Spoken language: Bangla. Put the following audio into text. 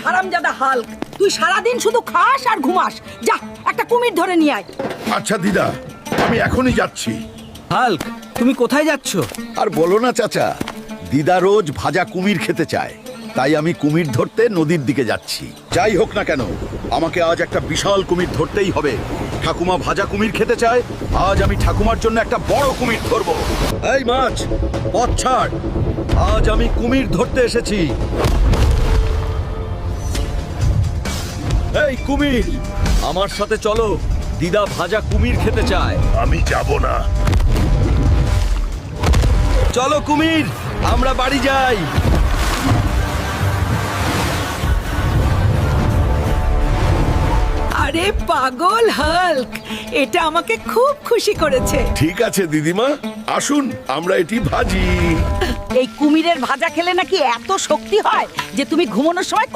হারামজাদা হাল্ক, তুই সারাদিন শুধু খাস আর ঘুমাস। যা একটা কুমির ধরে নিয়ে আয়। আচ্ছা দিদা, আমি এখনই যাচ্ছি। হাল্ক, তুমি কোথায় যাচ্ছ? আর বলো না চাচা, দিদা রোজ ভাজা কুমির খেতে চায়, তাই আমি কুমির ধরতে নদীর দিকে যাচ্ছি। যাই হোক না কেন, আমাকে আজ একটা বিশাল কুমির ধরতেই হবে। ঠাকুমা ভাজা কুমির খেতে চায়, আজ আমি ঠাকুমার জন্য একটা বড় কুমির ধরবো। এই মাছ, পথ ছাড়, আজ আমি কুমির ধরতে এসেছি। এই কুমির, আমার সাথে চলো, দিদা ভাজা কুমির খেতে চায়। আমি যাব না। চলো কুমির, আমরা বাড়ি যাই। আরে পাগল হাল্ক, এটা আমাকে খুব খুশি করেছে। ঠিক আছে দিদিমা, আসুন আমরা এটি ভাজি। এই কুমিরের ভাজা খেলে নাকি এত শক্তি হয় যে তুমি ঘুমানোর সময়